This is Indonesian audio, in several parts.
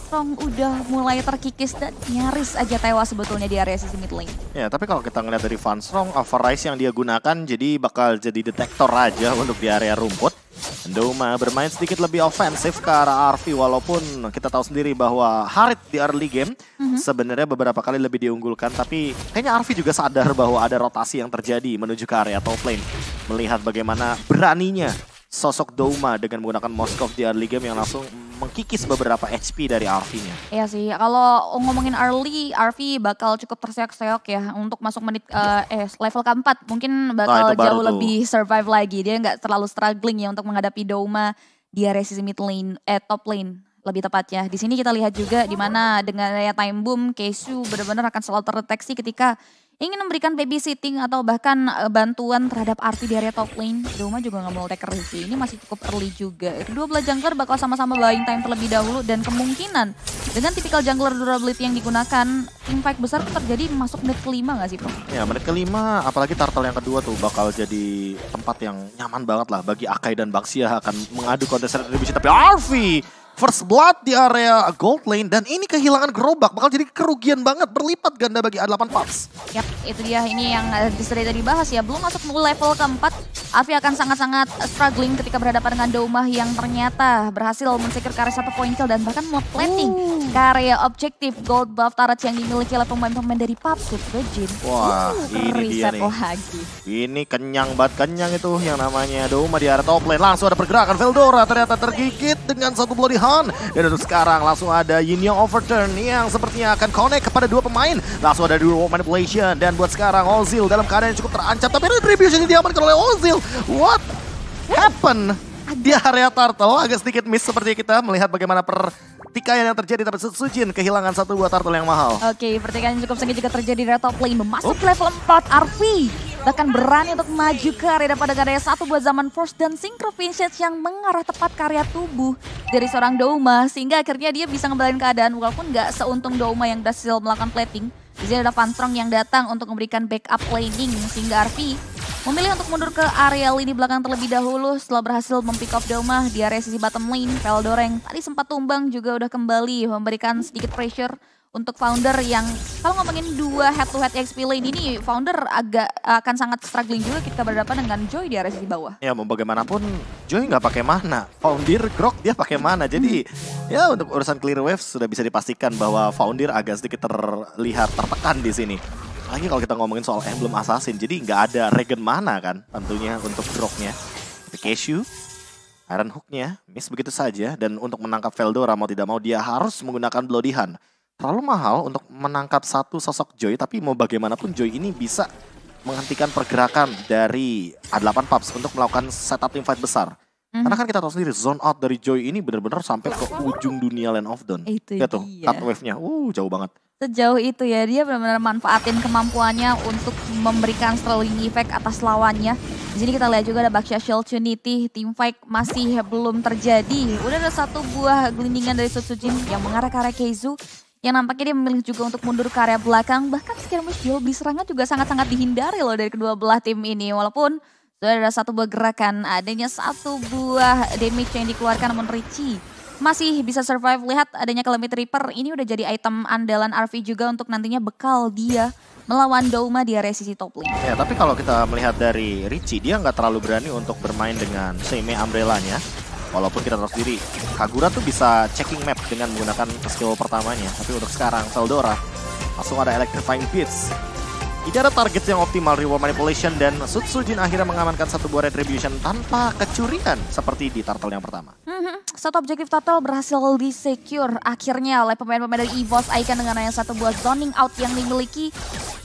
Strong udah mulai terkikis dan nyaris aja tewas sebetulnya di area sisi mid lane. Ya, tapi kalau kita ngeliat dari Van Strong, Avarice yang dia gunakan jadi bakal jadi detektor aja untuk di area rumput. Doma bermain sedikit lebih ofensif ke arah RV walaupun kita tahu sendiri bahwa Harit di early game sebenarnya beberapa kali lebih diunggulkan, tapi kayaknya RV juga sadar bahwa ada rotasi yang terjadi menuju ke area top lane. Melihat bagaimana beraninya sosok Doma dengan menggunakan Moskov di early game yang langsung mengkikis beberapa HP dari RV-nya. Iya sih, kalau ngomongin early, RV bakal cukup terseok-seok ya untuk masuk menit level keempat. Mungkin bakal jauh lebih survive lagi. Dia nggak terlalu struggling ya untuk menghadapi Doma di area sisi mid lane, top lane lebih tepatnya. Di sini kita lihat juga di mana dengan area time boom, Keisu benar-benar akan selalu terdeteksi ketika ingin memberikan babysitting atau bahkan bantuan terhadap RV di area top lane. Doma juga nggak mau take risk. Ini masih cukup early juga. Kedua belah jungler bakal sama-sama buying time terlebih dahulu dan kemungkinan dengan tipikal jungler durability yang digunakan, teamfight besar tuh terjadi masuk menit kelima nggak sih, Bro? Ya, menit kelima, apalagi turtle yang kedua tuh bakal jadi tempat yang nyaman banget lah bagi Akai dan Baxia akan mengadu kontes retribution. Tapi RV first blood di area gold lane dan ini kehilangan gerobak bakal jadi kerugian banget berlipat ganda bagi A8 Pups. Yap, itu dia ini yang sudah tadi dibahas ya. Belum masuk level keempat, Avi akan sangat-sangat struggling ketika berhadapan dengan Doma yang ternyata berhasil men-secure ke area 1 point kill dan bahkan plating ke area objektif gold buff turret yang dimiliki oleh pemain-pemain dari Pups Virgin. Wah, ini dia nih. Lagi. Ini kenyang banget, kenyang itu yang namanya Doma di area top lane. Langsung ada pergerakan Veldora ternyata tergigit dengan satu bloody hand. Dan untuk sekarang langsung ada Yin Yang overturn yang sepertinya akan connect kepada dua pemain. Langsung ada dual manipulation dan buat sekarang Ozil dalam keadaan yang cukup terancam. Tapi retribution diamankan oleh Ozil. What happened? Di area turtle agak sedikit miss seperti kita melihat bagaimana pertikaian yang terjadi, tapi Sujin kehilangan satu buah turtle yang mahal. Oke, pertikaian yang cukup sengit juga terjadi di area top lane. Memasuki level 4 RV. Bahkan berani untuk maju ke area pada area satu buat zaman force dan synchro vintage yang mengarah tepat ke area tubuh dari seorang Doma. Sehingga akhirnya dia bisa ngebalain keadaan walaupun nggak seuntung Doma yang berhasil melakukan plating. Di sini ada Van Strong yang datang untuk memberikan backup laning sehingga RV memilih untuk mundur ke area lini belakang terlebih dahulu setelah berhasil mempick off Doma di area sisi bottom lane. Veldora yang tadi sempat tumbang juga udah kembali memberikan sedikit pressure untuk Founder yang kalau ngomongin dua head to head XP lane ini, Founder agak akan sangat struggling juga ketika berhadapan dengan Joy di area sisi bawah. Ya mau bagaimanapun Joy nggak pakai mana, Founder Grok dia pakai mana. Jadi ya untuk urusan clear wave sudah bisa dipastikan bahwa Founder agak sedikit terlihat tertekan di sini. Lagi kalau kita ngomongin soal emblem assassin, jadi nggak ada regen mana kan tentunya untuk Groknya. Keisu, Iron Hook-nya miss begitu saja dan untuk menangkap Veldora mau tidak mau dia harus menggunakan Bloody Hand. Terlalu mahal untuk menangkap satu sosok Joy, tapi mau bagaimanapun Joy ini bisa menghentikan pergerakan dari A8 Pups untuk melakukan setup teamfight besar. Karena kan kita tahu sendiri zone out dari Joy ini benar-benar sampai ke ujung dunia Land of Dawn. Itu ya tuh, cut wave-nya, jauh banget. Sejauh itu ya, dia benar-benar manfaatin kemampuannya untuk memberikan slowing effect atas lawannya. Di sini kita lihat juga ada Baxia Shield Trinity, teamfight masih belum terjadi. Udah ada satu buah gelindingan dari Sutsujin yang mengarah ke area Keizu. Yang nampaknya dia memilih juga untuk mundur ke area belakang. Bahkan skirmish jual beli serangan juga sangat-sangat dihindari loh dari kedua belah tim ini. Walaupun sudah ada satu buah gerakan, adanya satu buah damage yang dikeluarkan namun Richie masih bisa survive. Lihat adanya Calamity Reaper, ini udah jadi item andalan RV juga untuk nantinya bekal dia melawan Doma di area sisi top lane. Ya, tapi kalau kita melihat dari Richie, dia nggak terlalu berani untuk bermain dengan Seimei Umbrella-nya. Walaupun kita tahu sendiri, Kagura tuh bisa checking map dengan menggunakan skill pertamanya. Tapi untuk sekarang, Veldora langsung ada Electrifying Beats. Tidak ada target yang optimal, reward manipulation, dan Sutsujin akhirnya mengamankan satu buah retribution tanpa kecurian seperti di turtle yang pertama. Satu objektif turtle berhasil di-secure akhirnya oleh pemain-pemain dari EVOS Icon dengan hanya satu buah zoning out yang dimiliki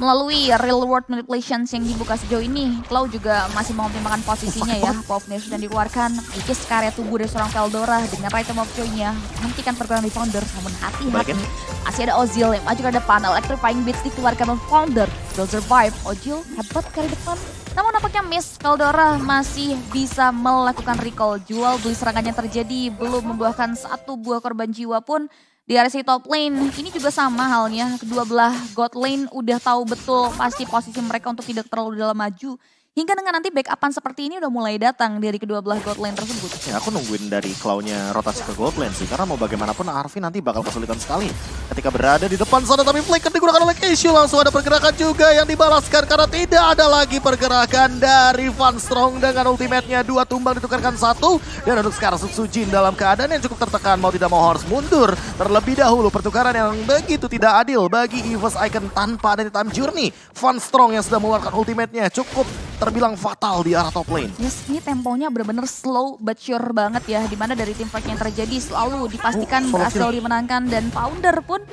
melalui real world manipulations yang dibuka sejauh ini. Cloud juga masih mengoptimalkan posisinya ya. Power of Nation dan dikeluarkan, kikis karya tubuh dari seorang Veldora dengan Item of Joy-nya menghentikan pergerakan di Founder. Namun hati-hati, masih ada Ozil yang maju ke depan. Electrifying Beats dikeluarkan oleh Founder. Will survive. Ozil hebat kali depan. Namun nampaknya miss, Veldora masih bisa melakukan recall. Jual beli serangannya terjadi, belum membuahkan satu buah korban jiwa pun di area top lane. Ini juga sama halnya, kedua belah god lane udah tahu betul pasti posisi mereka untuk tidak terlalu dalam maju. Hingga dengan nanti backupan seperti ini udah mulai datang dari kedua belah gold lane tersebut. Ya aku nungguin dari claw-nya rotasi ke gold lane sih. Karena mau bagaimanapun Arfi nanti bakal kesulitan sekali ketika berada di depan sana. Tapi flicker digunakan oleh Keishu. Langsung ada pergerakan juga yang dibalaskan karena tidak ada lagi pergerakan dari Van Strong dengan ultimate-nya. 2 tumbang ditukarkan 1. Dan untuk sekarang Suksujin dalam keadaan yang cukup tertekan. Mau tidak mau harus mundur terlebih dahulu. Pertukaran yang begitu tidak adil bagi EVOS Icon tanpa ada time journey. Van Strong yang sudah mengeluarkan ultimate-nya cukup terbilang fatal di arah top lane. Yes, ini temponya benar-benar slow but sure banget ya. Dimana dari tim fight yang terjadi selalu dipastikan berhasil dimenangkan. Dan Founder pun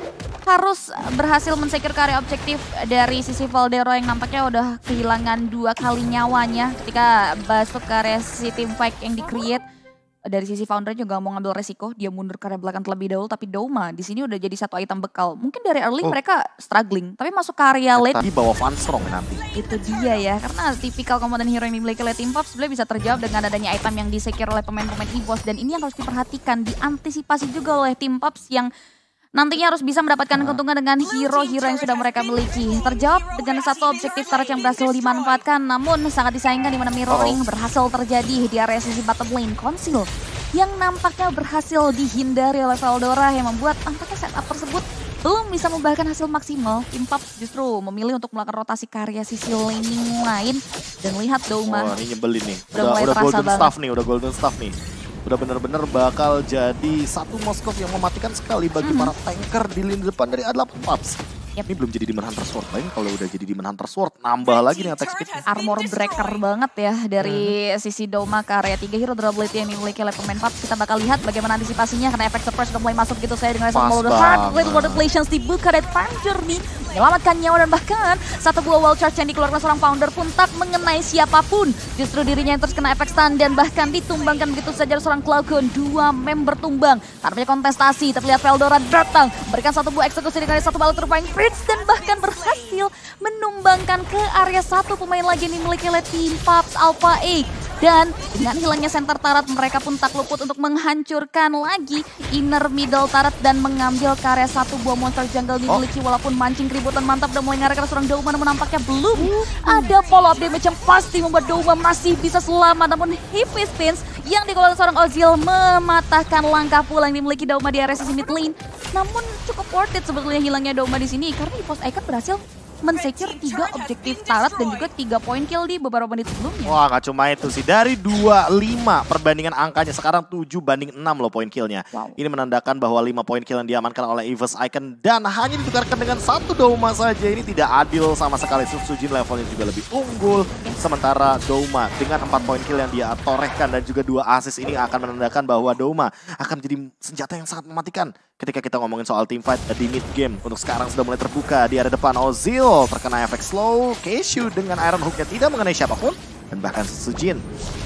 harus berhasil men-secure area objektif dari sisi Valdero yang nampaknya udah kehilangan 2 kali nyawanya ketika masuk ke area sisi tim fight yang di-create. Dari sisi Founder juga mau ngambil resiko, dia mundur ke area belakang terlebih dahulu, tapi Douma di sini udah jadi satu item bekal. Mungkin dari early mereka struggling, tapi masuk ke area late. Tapi bawa Van Strong nanti. Itu dia ya, karena tipikal komponen hero yang dimiliki oleh tim Pop sebenarnya bisa terjawab dengan adanya item yang di-secure oleh pemain-pemain EVOS. Dan ini yang harus diperhatikan, diantisipasi juga oleh tim Pop yang nantinya harus bisa mendapatkan keuntungan dengan hero-hero yang sudah mereka miliki. Terjawab dengan satu objektif turret yang berhasil dimanfaatkan, namun sangat disayangkan di mana mirroring berhasil terjadi di area sisi bottom lane. Konsil yang nampaknya berhasil dihindari oleh Veldora yang membuat tampaknya setup tersebut belum bisa membuahkan hasil maksimal. Tim Pop justru memilih untuk melakukan rotasi ke area sisi laning lain. Dan lihat Douma. Wah, ini nyebelin nih. Udah golden banget. staff nih, udah golden staff nih. Udah bener-bener bakal jadi satu Moskov yang mematikan sekali bagi para tanker di lini depan dari A8 Paps. Ini belum jadi Demon Hunter Sword. Lain kalau udah jadi Demon Hunter Sword, nambah lagi nih attack speed. Armor breaker banget ya dari sisi Douma ke area 3 hero durability yang dimiliki oleh pemain Paps. Kita bakal lihat bagaimana antisipasinya karena efek surprise udah mulai masuk gitu saya dengan Resort Molder Heart. Little Contemplations dibuka dari Time Journey. Menyelamatkan nyawa dan bahkan satu buah wall charge yang dikeluarkan seorang Founder pun tak mengenai siapapun. Justru dirinya yang terus kena efek stun dan bahkan ditumbangkan begitu saja seorang Cloudcon. 2 member tumbang. Tanpa kontestasi terlihat Veldora datang. Berikan satu buah eksekusi dengan satu balut terbaik Fritz dan bahkan berhasil menumbangkan ke area satu pemain lagi yang dimiliki oleh tim Paps Alpha 8. Dan dengan hilangnya center turret mereka pun tak luput untuk menghancurkan lagi inner middle turret dan mengambil ke area satu buah monster jungle dimiliki walaupun mancing keributan mantap dan mulai ngarahkan seorang Douma namun nampaknya belum ada follow up damage yang pasti membuat Douma masih bisa selamat namun Hippie Spins yang dikeluarkan seorang Ozil mematahkan langkah pulang dimiliki Douma di area sisi mid lane. Namun cukup worth it sebetulnya hilangnya Douma di sini karena EVOS Icon berhasil men-secure 3 objektif turret dan juga 3 point kill di beberapa menit sebelumnya. Wah, gak cuma itu sih. Dari 25 perbandingan angkanya sekarang 7-6 loh point killnya. Wow. Ini menandakan bahwa 5 point kill yang diamankan oleh EVOS Icon dan hanya ditukarkan dengan satu Douma saja. Ini tidak adil sama sekali. Suksujin levelnya juga lebih unggul. Sementara Douma dengan 4 point kill yang dia torehkan dan juga 2 assist ini akan menandakan bahwa Douma akan menjadi senjata yang sangat mematikan. Ketika kita ngomongin soal team fight di mid game, untuk sekarang sudah mulai terbuka di area depan. Ozil terkena efek slow, Keishu dengan Iron Hook-nya tidak mengenai siapapun, dan bahkan Suksujin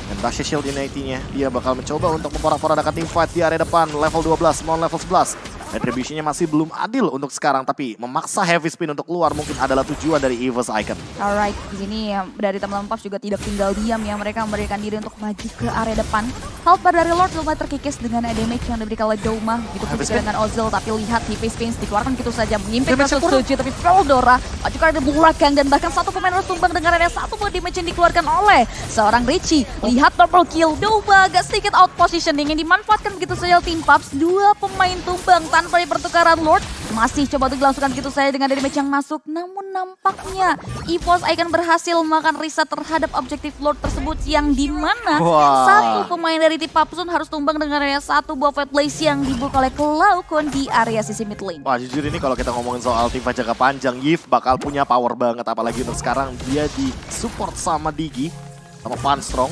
dan Basha Shield Unity-nya dia bakal mencoba untuk memporak-porandakan team fight di area depan level 12 melawan level 11. Retribution-nya masih belum adil untuk sekarang, tapi memaksa heavy spin untuk keluar mungkin adalah tujuan dari EVOS Icon. Alright, di sini dari teman-teman Paps juga tidak tinggal diam ya, mereka memberikan diri untuk maju ke area depan. Helper dari Lord lumayan terkikis dengan damage yang diberikan oleh Douma, gitu pun juga dengan Ozil, tapi lihat Hippie Spins dikeluarkan gitu saja, mengimpit ke Suksujin, tapi Veldora maju ke area belakang dan bahkan satu pemain harus tumbang dengan area satu buat damage yang dikeluarkan oleh seorang Richie. Lihat double kill, Douma agak sedikit out positioning yang dimanfaatkan begitu saja tim Paps, 2 pemain tumbang tanpa di pertukaran Lord. Masih coba untuk dilangsungkan gitu saja dengan damage yang masuk. Namun nampaknya EVOS Icon berhasil memakan reset terhadap objektif Lord tersebut yang dimana satu pemain dari tim Papsun harus tumbang dengan area satu buah Fat Blaze yang dibuka oleh Cloudcon di area sisi mid lane. Wah, jujur ini kalau kita ngomongin soal tim fight jangka panjang, Yves bakal punya power banget. Apalagi untuk sekarang dia di support sama Digi, sama Van Strong.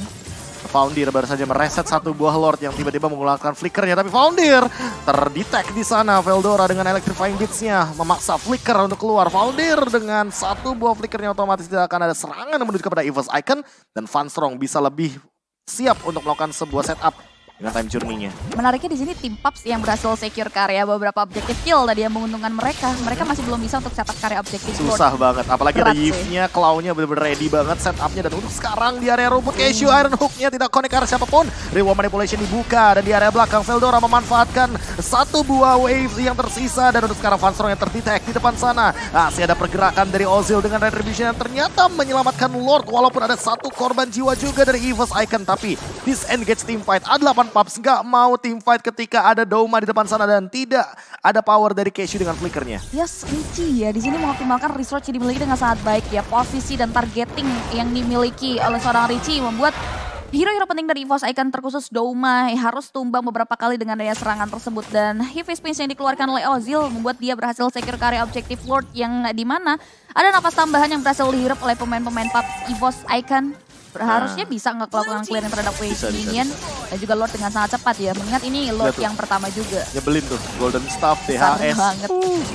Foundir baru saja mereset satu buah Lord yang tiba-tiba mengeluarkan flickernya, tapi Foundir terdetek di sana. Veldora dengan electrifying beats-nya memaksa flicker untuk keluar. Foundir dengan satu buah flickernya otomatis tidak akan ada serangan menuju kepada EVOS Icon dan Van Strong bisa lebih siap untuk melakukan sebuah setup dengan time journey-nya. Menariknya di sini tim Paps yang berhasil secure karya beberapa objektif kill tadi yang menguntungkan mereka. Mereka masih belum bisa untuk cetak karya objektif. Susah banget, apalagi ada Berat sih. Yves-nya, Claw-nya bener-bener ready banget setupnya. Dan untuk sekarang di area rumput, Cashew Iron Hook-nya tidak connect ke arah siapapun. Reward Manipulation dibuka dan di area belakang Veldora memanfaatkan satu buah wave yang tersisa. Dan untuk sekarang Van Strong yang terdetect di depan sana. Masih ada pergerakan dari Ozil dengan Retribution yang ternyata menyelamatkan Lord. Walaupun ada satu korban jiwa juga dari Evil's Icon. Tapi disengage teamfight, A8 Paps nggak mau teamfight ketika ada Douma di depan sana. Dan tidak ada power dari Cashew dengan flickernya. Yes, Richie ya di sini mengoptimalkan research yang dimiliki dengan sangat baik ya. Posisi dan targeting yang dimiliki oleh seorang Richie membuat hero-hero penting dari EVOS Icon terkhusus Douma harus tumbang beberapa kali dengan daya serangan tersebut. Dan heavy spins yang dikeluarkan oleh Ozil membuat dia berhasil secure karya objektif Lord yang dimana ada napas tambahan yang berhasil dihirup oleh pemain-pemain Paps EVOS Icon. Harusnya bisa melakukan clearing terhadap wave minion dan juga Lord dengan sangat cepat ya. Mengingat ini Lord yang pertama juga. Nyebelin tuh, Golden Staff, DHS,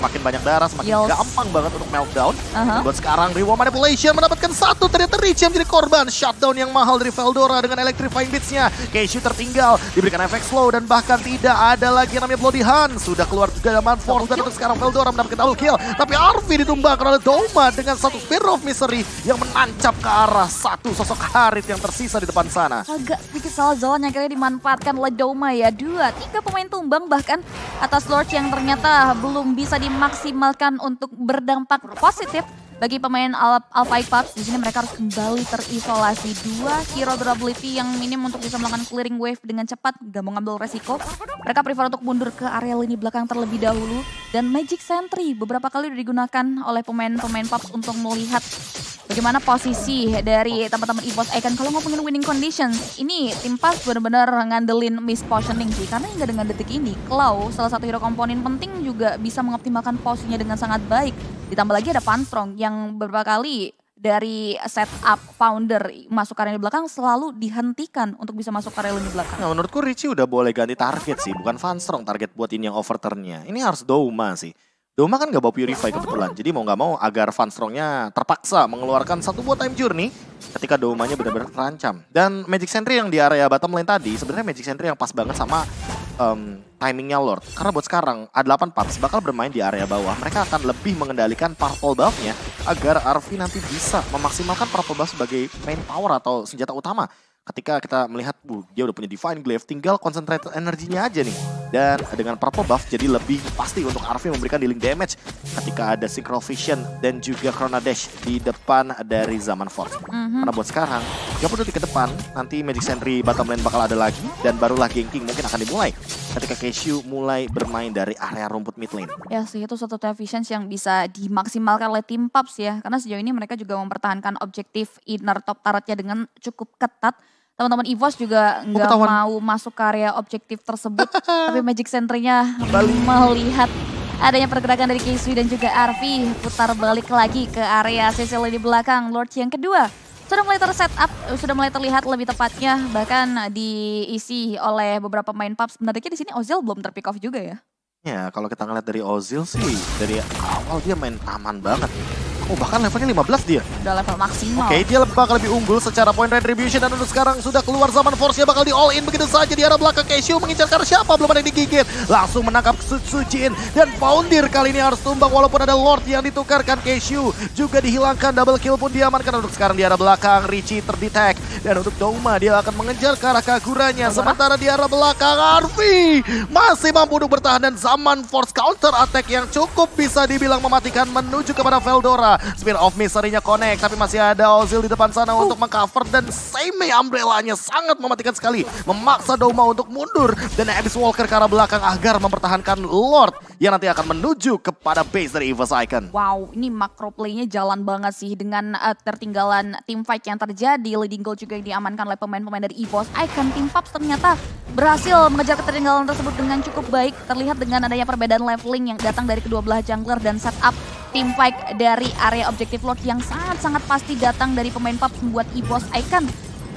semakin banyak darah, semakin gampang banget untuk meltdown. Buat sekarang Reward Manipulation mendapatkan satu, ternyata Rich yang menjadi korban. Shutdown yang mahal dari Veldora dengan Electrifying Beats-nya. Cashew tertinggal, diberikan efek slow dan bahkan tidak ada lagi yang namanya Bloody Hand. Sudah keluar juga zaman Force dan untuk sekarang Veldora mendapatkan double kill. Tapi Arfi ditumbangkan oleh Douma dengan satu Spear of Misery yang menancap ke arah satu sosok Harit yang tersisa di depan sana. Agak sedikit salah jalan yang akhirnya dimanfaatkan oleh Douma ya. 2-3 pemain tumbang bahkan atas Lord yang ternyata belum bisa dimaksimalkan untuk berdampak positif bagi pemain Alpha Paps. Di sini mereka harus kembali terisolasi. 2 hero durability yang minim untuk bisa melakukan clearing wave dengan cepat, gak mau ngambil resiko. Mereka prefer untuk mundur ke area lini belakang terlebih dahulu. Dan Magic Sentry beberapa kali udah digunakan oleh pemain-pemain Paps untuk melihat bagaimana posisi dari teman-teman EVOS Icon. Kalau ngomongin winning conditions, ini tim Paps benar-benar ngandelin miss positioning sih. Karena hingga dengan detik ini, Claw, salah satu hero komponen penting juga bisa mengoptimalkan posisinya dengan sangat baik. Ditambah lagi ada Van Strong yang beberapa kali dari setup founder masuk ke area belakang selalu dihentikan untuk bisa masuk ke area lini belakang. Nah, menurutku Richie udah boleh ganti target sih, bukan Van Strong target buat ini yang overturn-nya. Ini harus Douma sih. Douma kan gak bawa Purify kebetulan, jadi mau gak mau agar Van Strong-nya terpaksa mengeluarkan satu buah time journey ketika Douma-nya benar-benar terancam. Dan Magic Sentry yang di area bottom lane tadi, sebenarnya Magic Sentry yang pas banget sama timingnya Lord. Karena buat sekarang A8 Paps bakal bermain di area bawah. Mereka akan lebih mengendalikan purple buff-nya agar Arfi nanti bisa memaksimalkan purple buff sebagai main power atau senjata utama. Ketika kita melihat, dia udah punya Divine Glaive, tinggal concentrated energinya aja nih. Dan dengan purple buff jadi lebih pasti untuk Arfi memberikan dealing damage ketika ada Synchro Vision dan juga Chrono Dash di depan dari Zaman Force. Karena buat sekarang, 30 detik ke depan, nanti Magic Sentry bottom lane bakal ada lagi. Dan barulah ganking mungkin akan dimulai ketika Cashew mulai bermain dari area rumput mid lane. Ya sih, itu satu efficiency yang bisa dimaksimalkan oleh tim Paps ya. Karena sejauh ini mereka juga mempertahankan objektif inner top turretnya dengan cukup ketat. Teman-teman EVOS juga nggak mau masuk ke area objektif tersebut. Tapi Magic Sentry-nya melihat adanya pergerakan dari Casey dan juga Arfi. Putar balik lagi ke area sisi lini belakang. Lord yang kedua sudah mulai tersetup, sudah mulai terlihat lebih tepatnya. Bahkan diisi oleh beberapa main Paps. Menariknya di sini Ozil belum terpick off juga ya. Ya, kalau kita ngeliat dari Ozil sih, dari awal dia main aman banget. Oh, bahkan levelnya 15 dia. Udah level maksimal. Oke, dia bakal lebih unggul secara point retribution. Dan untuk sekarang sudah keluar Zaman Force-nya bakal di all in begitu saja di arah belakang. Cashew mengincar karena siapa? Belum ada yang digigit. Langsung menangkap Sujin. Dan Foundir kali ini harus tumbang walaupun ada Lord yang ditukarkan. Cashew juga dihilangkan. Double kill pun diamankan. Untuk sekarang di arah belakang Richie terdetect. Dan untuk Douma dia akan mengejar ke arah Kaguranya. Sementara di arah belakang Arfi masih mampu untuk bertahan. Dan Zaman Force counter attack yang cukup bisa dibilang mematikan menuju kepada Veldora. Spear of Misery-nya connect, tapi masih ada Ozil di depan sana untuk mengcover. Dan Seimei Umbrella-nya sangat mematikan sekali. Memaksa Douma untuk mundur. Dan Abyss Walker ke arah belakang agar mempertahankan Lord yang nanti akan menuju kepada base dari EVOS Icon. Wow, ini macro play-nya jalan banget sih. Dengan tertinggalan team fight yang terjadi, leading goal juga yang diamankan oleh pemain-pemain dari EVOS Icon. Tim Paps ternyata berhasil mengejar ketertinggalan tersebut dengan cukup baik. Terlihat dengan adanya perbedaan leveling yang datang dari kedua belah jungler dan setup tim fight dari area objektif Lord yang sangat-sangat pasti datang dari pemain Paps membuat EVOS Icon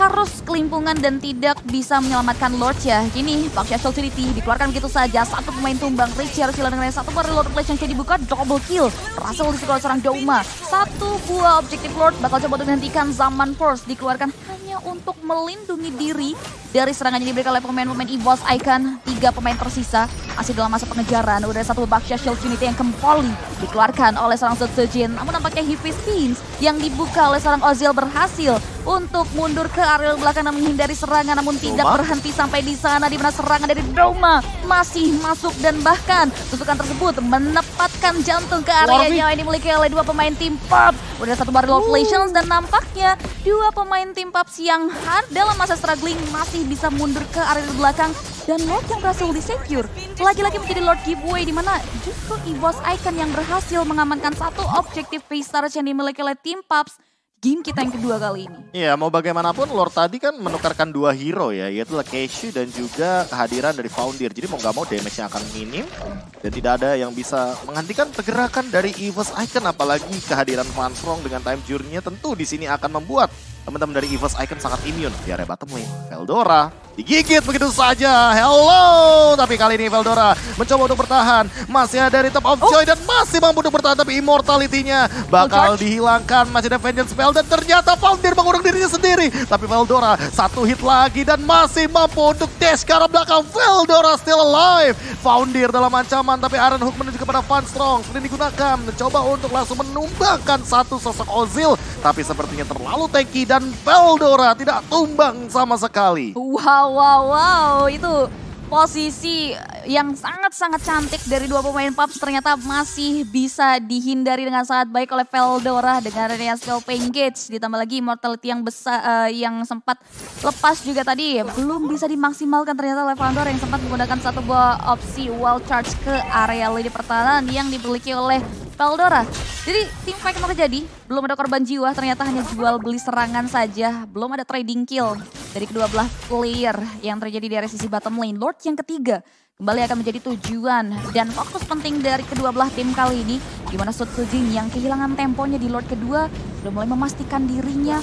harus kelimpungan dan tidak bisa menyelamatkan Lord ya. Kini Baxia Trinity dikeluarkan begitu saja. Satu pemain tumbang, Richie harus hilang dengan satu baru Lord Flash yang jadi dibuka, double kill. Berhasil disukai oleh seorang Douma. Satu buah objektif Lord bakal coba untuk menghentikan Zaman Force. Dikeluarkan hanya untuk melindungi diri dari serangan yang diberikan oleh pemain-pemain EVOS Icon. 3 pemain tersisa masih dalam masa pengejaran. Udah satu Baxia Shield Unity yang kembali dikeluarkan oleh seorang Setsujin. Namun nampaknya Heavy Spins yang dibuka oleh seorang Ozil berhasil untuk mundur ke area belakang dan menghindari serangan, namun tidak berhenti sampai di sana, di mana serangan dari Douma masih masuk dan bahkan tusukan tersebut menempatkan jantung ke area yang dimiliki oleh 2 pemain tim PUBG. Udah satu barrel of Legends dan nampaknya 2 pemain tim PUBG yang dalam masa struggling masih bisa mundur ke area belakang dan Lord yang berhasil di-secure. Lagi-lagi menjadi Lord giveaway di mana justru EVOS Icon yang berhasil mengamankan satu objektif Paystars yang dimiliki oleh tim PUBG game kita yang kedua kali ini. Iya, mau bagaimanapun Lord tadi kan menukarkan 2 hero ya, yaitu Keishu dan juga kehadiran dari Foundir. Jadi mau nggak mau damage-nya akan minim dan tidak ada yang bisa menghentikan pergerakan dari EVOS Icon, apalagi kehadiran Van Strong dengan time journey-nya tentu di sini akan membuat teman-teman dari EVOS Icon sangat immune di area bottom lane. Veldora digigit begitu saja. Hello, tapi kali ini Veldora mencoba untuk bertahan. Masih ada Rhythm of Joy dan masih mampu untuk bertahan, tapi immortality-nya bakal dihilangkan. Masih ada Vengeance Spell dan ternyata Foundir mengurung dirinya sendiri. Tapi Veldora satu hit lagi dan masih mampu untuk dash ke arah belakang. Veldora still alive. Foundir dalam ancaman, tapi Iron Hook menuju kepada Van Strong. Sudah digunakan, mencoba untuk langsung menumbangkan satu sosok Ozil. Tapi sepertinya terlalu tanky dan Veldora tidak tumbang sama sekali. Wow, itu posisi yang sangat-sangat cantik dari 2 pemain PUBG ternyata masih bisa dihindari dengan sangat baik oleh Veldora dengan adanya skill Pengage, ditambah lagi immortality yang besar yang sempat lepas juga tadi belum bisa dimaksimalkan ternyata oleh Veldora yang sempat menggunakan satu buah opsi wall charge ke area lini pertahanan yang dimiliki oleh Veldora. Jadi tim fight yang terjadi, belum ada korban jiwa, ternyata hanya jual beli serangan saja, belum ada trading kill dari kedua belah player yang terjadi di area sisi bottom lane. Lord yang ketiga kembali akan menjadi tujuan dan fokus penting dari kedua belah tim kali ini, di mana Setsujin yang kehilangan temponya di Lord kedua sudah mulai memastikan dirinya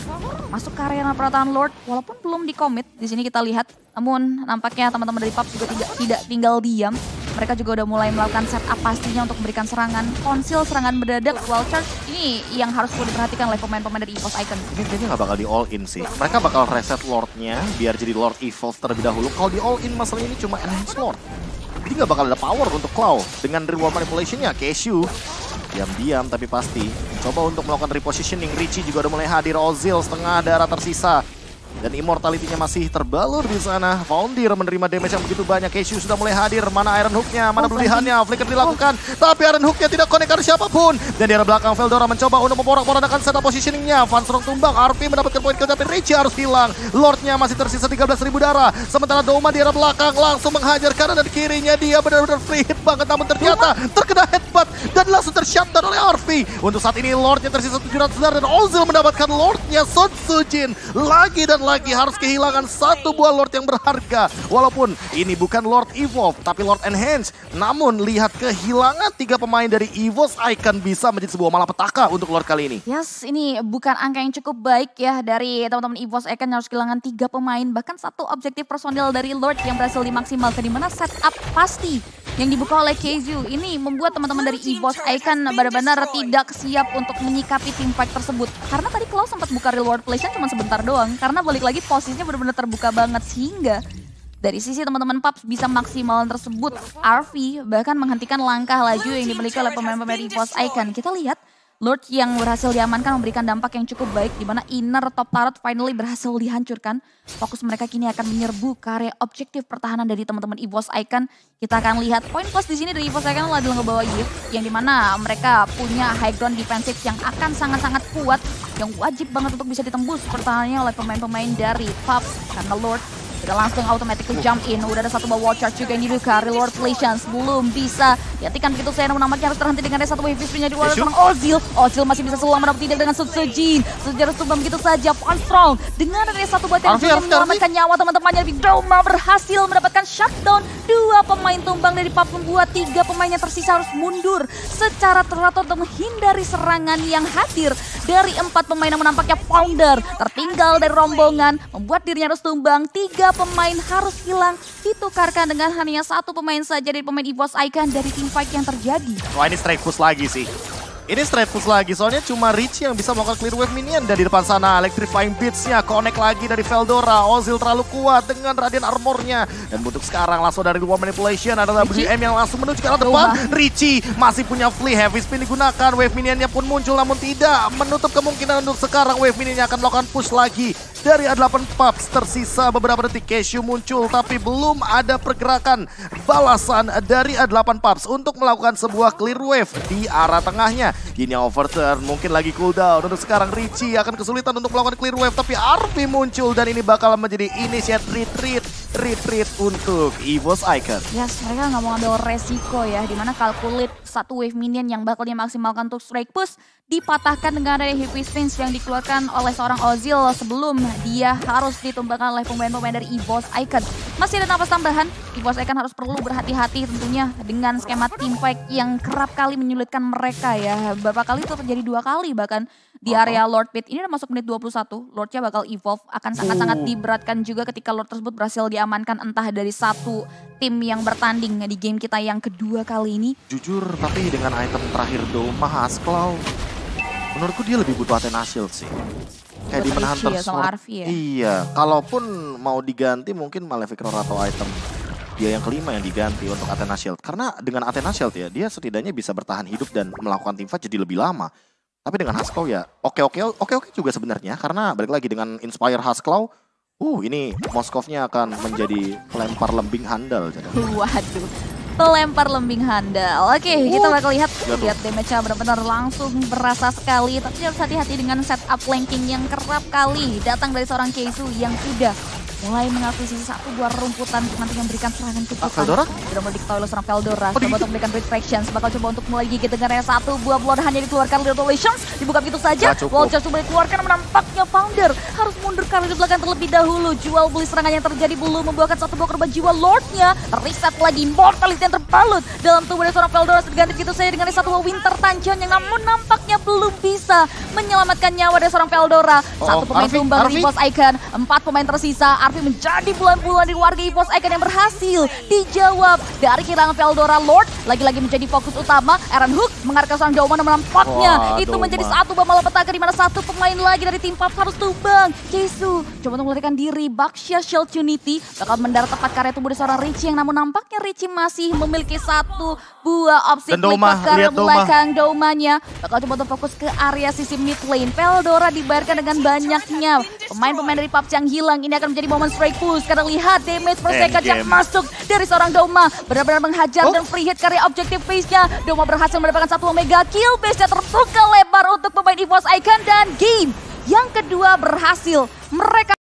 masuk ke area pertahanan Lord walaupun belum di-commit. Di sini kita lihat, namun nampaknya teman-teman dari PUBG juga tidak tinggal diam. Mereka juga udah mulai melakukan setup pastinya untuk memberikan serangan konsil, serangan mendadak, wall charge. Ini yang harus perlu diperhatikan oleh pemain-pemain dari EVOS Icon. Ini kayaknya nggak bakal di all in sih. Mereka bakal reset Lordnya biar jadi Lord Evolve terlebih dahulu. Kalau di all in masalah ini cuma enhance Lord. Jadi nggak bakal ada power untuk Claw. Dengan reward manipulation-nya, Keishu diam-diam tapi pasti coba untuk melakukan repositioning. Richie juga udah mulai hadir, Ozil setengah darah tersisa. Dan immortality-nya masih terbalur di sana. Foundir menerima damage yang begitu banyak. Keishu sudah mulai hadir. Mana Iron Hook-nya? Mana pilihannya? Flicker dilakukan. Tapi Iron Hook-nya tidak connect ke siapapun. Dan di arah belakang Veldora mencoba untuk memporak-porandakan setup positioning-nya. Van Strong tumbang. RP mendapatkan poin kill tapi Richie harus hilang. Lord-nya masih tersisa 13.000 darah. Sementara Douma di arah belakang langsung menghajar kanan dan kirinya. Dia benar-benar free hit banget. Namun ternyata terkena headbutt dan langsung tershutdown oleh RP. Untuk saat ini Lord-nya tersisa 700 darah dan Ozil mendapatkan Lord-nya Setsujin. Lagi dan lagi harus kehilangan satu buah Lord yang berharga. Walaupun ini bukan Lord Evolve, tapi Lord Enhance. Namun lihat kehilangan 3 pemain dari EVOS Icon bisa menjadi sebuah malapetaka untuk Lord kali ini. Yes, ini bukan angka yang cukup baik ya dari teman-teman EVOS Icon yang harus kehilangan 3 pemain. Bahkan satu objektif personil dari Lord yang berhasil dimaksimalkan. Dimana setup pasti yang dibuka oleh Keiju. Ini membuat teman-teman dari EVOS Icon benar-benar tidak siap untuk menyikapi tim fight tersebut. Karena tadi Klaus sempat buka reward place-nya cuma sebentar doang. Karena balik lagi posisinya benar-benar terbuka banget sehingga dari sisi teman-teman PUBG bisa maksimalan tersebut. RV bahkan menghentikan langkah laju yang dimiliki oleh pemain-pemain EVOS Icon. Kita lihat Lord yang berhasil diamankan memberikan dampak yang cukup baik di mana inner top turret finally berhasil dihancurkan. Fokus mereka kini akan menyerbu ke area objektif pertahanan dari teman-teman EVOS Icon. Kita akan lihat poin plus di sini dari EVOS Icon adalah ngebawa gift yang dimana mereka punya high ground defensive yang akan sangat-sangat kuat yang wajib banget untuk bisa ditembus pertahanannya oleh pemain-pemain dari PUBG karena Lord udah langsung automatically jump in. Udah ada satu bawah charge juga yang dibuka. Reward Relations belum bisa diartikan begitu saya namun nampaknya harus terhenti dengan satu wave nya di luar seorang Ozil. Ozil masih bisa selamat namun tidak dengan Setsujin. Setsujin harus tumbang begitu saja. Van Strong dengan ada satu bat yang juga menyelamatkan nyawa teman-temannya. Douma berhasil mendapatkan shutdown. 2 pemain tumbang dari PUBG membuat 3 pemainnya tersisa harus mundur secara teratur untuk menghindari serangan yang hadir dari 4 pemain yang nampaknya Founder tertinggal dari rombongan, membuat dirinya harus tumbang. 3 pemain harus hilang, ditukarkan dengan hanya 1 pemain saja dari pemain EVOS Icon dari team fight yang terjadi. Wah, ini straight push lagi sih. Ini straight push lagi, soalnya cuma Richie yang bisa melakukan clear wave minion. Dan di depan sana electrifying beats-nya connect lagi dari Veldora. Ozil terlalu kuat dengan radiant armornya. Dan untuk sekarang langsung dari luar manipulation ada WM yang langsung menuju ke arah depan. Richie masih punya flea, heavy spin digunakan. Wave minionnya pun muncul namun tidak menutup kemungkinan untuk sekarang wave minionnya akan melakukan push lagi. Dari A8 Pups tersisa beberapa detik, Cashew muncul tapi belum ada pergerakan balasan dari A8 Pups untuk melakukan sebuah clear wave di arah tengahnya. Ini overturn, mungkin lagi cooldown. Untuk sekarang Richie akan kesulitan untuk melakukan clear wave tapi Arfi muncul dan ini bakal menjadi initiate retreat untuk EVOS Icon. Yes, mereka nggak mau ngambil resiko ya, dimana calculate 1 wave minion yang bakal dimaksimalkan untuk strike push dipatahkan dengan ada heavy spins yang dikeluarkan oleh seorang Ozil sebelum dia harus ditumbangkan oleh pemain-pemain dari EVOS Icon. Masih ada napas tambahan, EVOS Icon harus perlu berhati-hati tentunya dengan skema team fight yang kerap kali menyulitkan mereka ya. Beberapa kali itu terjadi 2 kali bahkan di area Lord Pit. Ini udah masuk menit 21, Lordnya bakal evolve, akan sangat-sangat diberatkan juga ketika Lord tersebut berhasil diamankan entah dari 1 tim yang bertanding di game kita yang kedua kali ini. Jujur, tapi dengan item terakhir Doma Haskell, menurutku dia lebih butuh Athena Shield sih. Kayak di Hunter ya, sama Arfi ya. Iya, kalaupun mau diganti mungkin Malefic Roar atau item dia yang kelima yang diganti untuk Athena Shield. Karena dengan Athena Shield ya, dia setidaknya bisa bertahan hidup dan melakukan teamfight jadi lebih lama. Tapi dengan Haskell ya, oke juga sebenarnya. Karena balik lagi dengan Inspire Haskell, ini Moskovnya akan menjadi pelempar lembing handal. Waduh, pelempar lembing handal. Oke, kita bakal lihat damage-nya benar-benar langsung berasa sekali. Tapi harus hati-hati dengan setup flanking yang kerap kali datang dari seorang Keisu yang sudah mulai mengakuisisi 1 buah rumputan untuk nanti memberikan serangan ke depan. Veldora? Sudah mau diketahui oleh seorang Veldora. Coba untuk memberikan reflections. Bakal coba untuk mulai gigit dengan 1 buah blood hanya dikeluarkan oleh Revelations. Dibuka begitu saja. Wall charge sudah dikeluarkan, menampaknya Founder harus mundur kali di belakang terlebih dahulu. Jual beli serangan yang terjadi belum membuahkan 1 buah korban jiwa. Lordnya reset lagi. Mortality yang terbalut dalam tubuh dari seorang Veldora. Terganti begitu saja dengan 1 buah Winter Tanjon yang namun nampaknya belum bisa menyelamatkan nyawa dari seorang Veldora. 1 pemain tumbang dari EVOS Icon. 4 pemain tersisa. Arfi menjadi bulan-bulan di warga EVOS Icon yang berhasil dijawab dari kehilangan Veldora. Lord lagi-lagi menjadi fokus utama. Aaron Hook mengarahkan seorang Doma namun nampaknya itu menjadi 1 buah malapetaka di mana 1 pemain lagi dari tim Pups harus tumbang. Keisu coba untuk melarikan diri. Baxia Shield Unity bakal mendarat tepat karya tubuh dari seorang Richie yang namun nampaknya Richie masih memiliki 1 buah opsi flick ke belakang. Domanya bakal coba untuk fokus ke area sisi mid lane. Veldora dibayarkan dengan banyaknya pemain-pemain dari Pups yang hilang. Ini akan menjadi momen strike push karena lihat damage per second yang masuk dari seorang Doma. Benar-benar menghajar dan free hit karya objektif face-nya. Doma berhasil mendapatkan 1 omega kill. Base-nya terbuka lebar untuk pemain EVOS Icon dan game yang kedua berhasil. Mereka